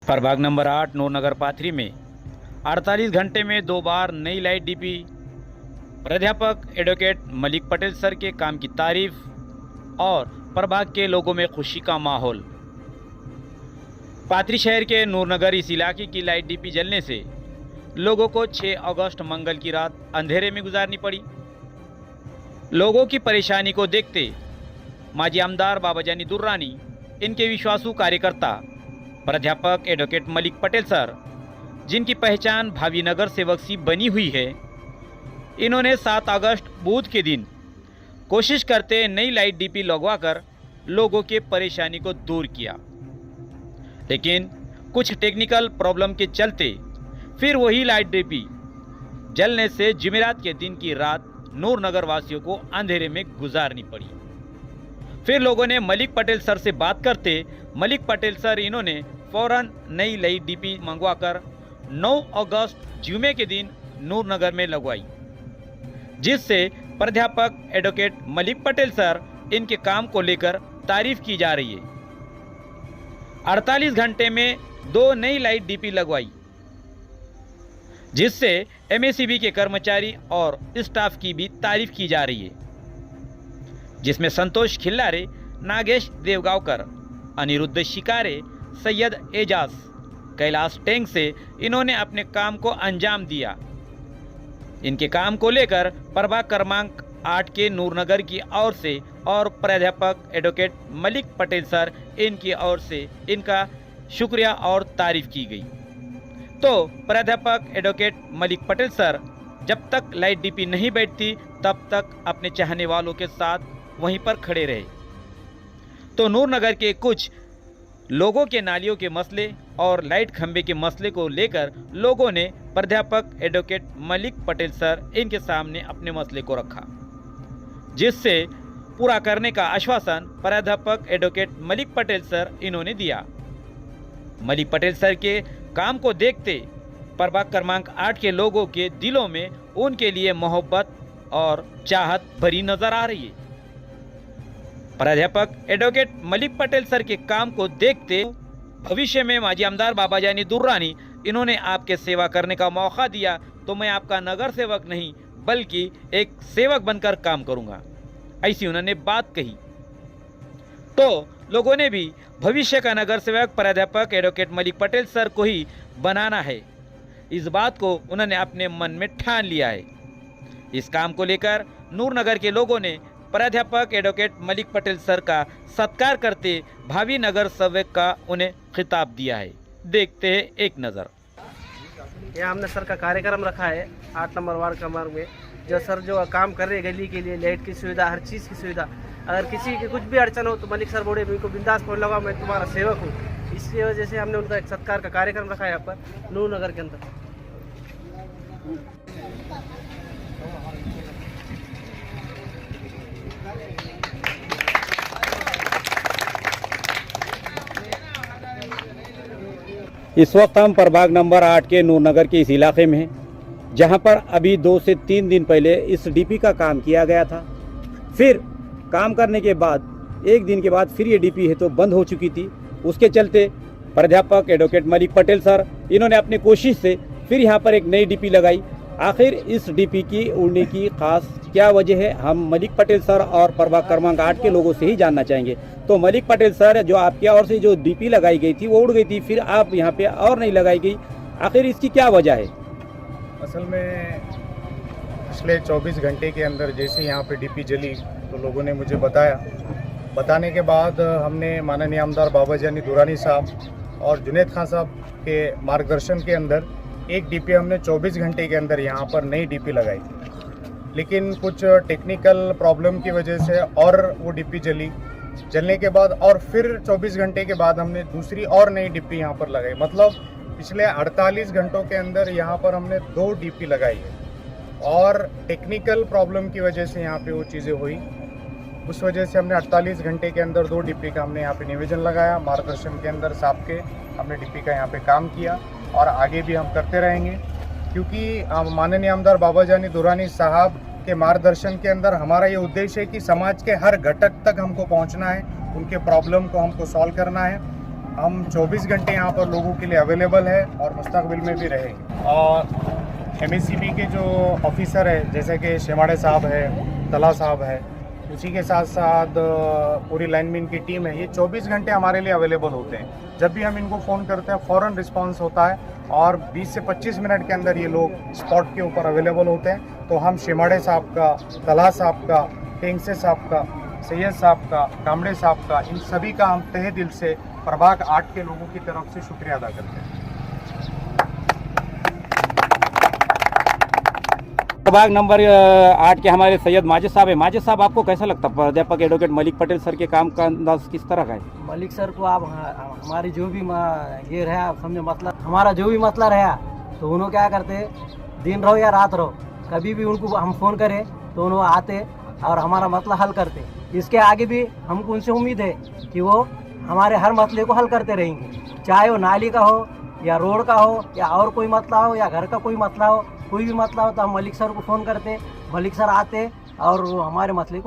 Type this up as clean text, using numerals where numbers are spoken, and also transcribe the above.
प्रभाग नंबर 8 नूरनगर पाथरी में 48 घंटे में 2 बार नई लाइट डीपी। प्राध्यापक एडवोकेट मलिक पटेल सर के काम की तारीफ और प्रभाग के लोगों में खुशी का माहौल। पाथरी शहर के नूरनगर इस इलाके की लाइट डीपी जलने से लोगों को 6 अगस्त मंगल की रात अंधेरे में गुजारनी पड़ी। लोगों की परेशानी को देखते माजी आमदार बाबाजानी दुर्रानी, इनके विश्वासु कार्यकर्ता प्राध्यापक एडवोकेट मलिक पटेल सर, जिनकी पहचान भावी नगर सेवक सी बनी हुई है, इन्होंने 7 अगस्त बुध के दिन कोशिश करते नई लाइट डीपी लगवाकर लोगों के परेशानी को दूर किया, लेकिन कुछ टेक्निकल प्रॉब्लम के चलते फिर वही लाइट डीपी जलने से जुमेरात के दिन की रात नूरनगर वासियों को अंधेरे में गुजारनी पड़ी। फिर लोगों ने मलिक पटेल सर से बात करते मलिक पटेल सर इन्होंने फौरन नई लाइट डीपी मंगवाकर 9 अगस्त जुमे के दिन नूरनगर में लगवाई, जिससे प्राध्यापक एडवोकेट मलिक पटेल सर इनके काम को लेकर तारीफ की जा रही है। 48 घंटे में 2 नई लाइट डीपी लगवाई, जिससे एमएसीबी के कर्मचारी और स्टाफ की भी तारीफ की जा रही है, जिसमें संतोष खिल्लारे, नागेश देवगांवकर, अनिरुद्ध शिकारे, सैयद एजाज, कैलाश टेंग से इन्होंने अपने काम को अंजाम दिया। इनके काम को लेकर प्रभाग क्रमांक 8 के नूरनगर की ओर से और प्राध्यापक एडवोकेट मलिक पटेल सर इनकी ओर से इनका शुक्रिया और तारीफ की गई। तो प्राध्यापक एडवोकेट मलिक पटेल सर जब तक लाइट डीपी नहीं बैठती तब तक अपने चाहने वालों के साथ वहीं पर खड़े रहे। तो नूरनगर के कुछ लोगों के नालियों के मसले और लाइट खंबे के मसले को लेकर लोगों ने प्राध्यापक एडवोकेट मलिक पटेल सर इनके सामने अपने मसले को रखा, जिससे पूरा करने का आश्वासन प्राध्यापक एडवोकेट मलिक पटेल सर इन्होंने दिया। मलिक पटेल सर के काम को देखते प्रभाग क्रमांक 8 के लोगों के दिलों में उनके लिए मोहब्बत और चाहत भरी नजर आ रही है। प्राध्यापक एडवोकेट मलिक पटेल सर के काम को देखते भविष्य में माजी आमदार बाबाजानी दुर्रानी, इन्होंने आपके सेवा करने का मौका दिया तो मैं आपका नगर सेवक नहीं बल्कि एक सेवक बनकर काम करूंगा, ऐसी उन्होंने बात कही। तो लोगों ने भी भविष्य का नगर सेवक प्राध्यापक एडवोकेट मलिक पटेल सर को ही बनाना है, इस बात को उन्होंने अपने मन में ठान लिया है। इस काम को लेकर नूरनगर के लोगों ने प्राध्यापक एडवोकेट मलिक पटेल सर का सत्कार करते भावी नगर सेवक का उन्हें खिताब दिया है। देखते हैं एक नज़र। यहाँ हमने सर का कार्यक्रम रखा है 8 नंबर वार्ड क्रमांक में, जो सर जो काम कर रहे हैं गली के लिए, लाइट की सुविधा, हर चीज़ की सुविधा। अगर किसी की कुछ भी अड़चन हो तो मलिक सर बोले मेरे को बिंदास फोन लगाओ, मैं तुम्हारा सेवक हूँ। इसकी वजह से हमने उनका एक सत्कार का कार्यक्रम रखा है यहाँ पर नूरनगर के अंदर। इस वक्त हम प्रभाग नंबर 8 के नूरनगर के इस इलाके में हैं, जहां पर अभी 2 से 3 दिन पहले इस डीपी का काम किया गया था। फिर काम करने के बाद 1 दिन के बाद फिर ये डीपी है तो बंद हो चुकी थी। उसके चलते प्राध्यापक एडवोकेट मलिक पटेल सर इन्होंने अपनी कोशिश से फिर यहाँ पर एक नई डीपी लगाई। आखिर इस डीपी की उड़ने की खास क्या वजह है, हम मलिक पटेल सर और प्रभाग क्रमांक 8 के लोगों से ही जानना चाहेंगे। तो मलिक पटेल सर, जो आपकी ओर से जो डीपी लगाई गई थी वो उड़ गई थी, फिर आप यहाँ पे और नहीं लगाई गई, आखिर इसकी क्या वजह है? असल में पिछले 24 घंटे के अंदर जैसे यहाँ पे डीपी जली तो लोगों ने मुझे बताने के बाद हमने माननीय आमदार बाबाजानी दुर्रानी साहब और जुनैद खान साहब के मार्गदर्शन के अंदर एक डीपी हमने 24 घंटे के अंदर यहाँ पर नई डीपी लगाई थी, लेकिन कुछ टेक्निकल प्रॉब्लम की वजह से और वो डीपी जलने के बाद और फिर 24 घंटे के बाद हमने दूसरी और नई डीपी यहाँ पर लगाई। मतलब पिछले 48 घंटों के अंदर यहाँ पर हमने 2 डीपी लगाई है और टेक्निकल प्रॉब्लम की वजह से यहाँ पे वो चीज़ें हुई। उस वजह से हमने 48 घंटे के अंदर 2 डीपी का हमने यहाँ पे निवेदन लगाया, मार्गदर्शन के अंदर साहब के हमने डीपी का यहाँ पे काम किया और आगे भी हम करते रहेंगे, क्योंकि माननीय आमदार बाबाजानी दुर्रानी साहब के मार्गदर्शन के अंदर हमारा ये उद्देश्य है कि समाज के हर घटक तक हमको पहुंचना है, उनके प्रॉब्लम को हमको सॉल्व करना है। हम 24 घंटे यहाँ पर लोगों के लिए अवेलेबल है और मुस्तकबिल में भी रहेंगे। और MSCB के जो ऑफिसर है जैसे कि शेमाड़े साहब है, तला साहब है, उसी के साथ साथ पूरी लाइनमैन की टीम है, ये 24 घंटे हमारे लिए अवेलेबल होते हैं। जब भी हम इनको फ़ोन करते हैं फ़ौरन रिस्पांस होता है और 20 से 25 मिनट के अंदर ये लोग स्पॉट के ऊपर अवेलेबल होते हैं। तो हम शेमाड़े साहब का, तला साहब का, टेंगसे साहब का, सैयद साहब का, कामड़े साहब का, इन सभी का हम तहे दिल से प्रभाग 8 के लोगों की तरफ से शुक्रिया अदा करते हैं। प्रभाग नंबर 8 के हमारे सैयद माजिद साहब है। माजिद साहब, आपको कैसा लगता है प्राध्यापक एडवोकेट मलिक पटेल सर के काम का अंदाज किस तरह का है? मलिक सर को आप हमारी जो भी ये रहा समझे मसला, हमारा जो भी मसला रहा तो उन्होंने क्या करते, दिन रहो या रात रहो, कभी भी उनको हम फ़ोन करें तो उन्होंने आते और हमारा मसला हल करते। इसके आगे भी हमको उनसे उम्मीद है कि वो हमारे हर मसले को हल करते रहेंगे, चाहे वो नाली का हो या रोड का हो या और कोई मसला हो या घर का कोई मसला हो, कोई भी मसला हो तो हम मलिक सर को फ़ोन करते, मलिक सर आते और हमारे मसले को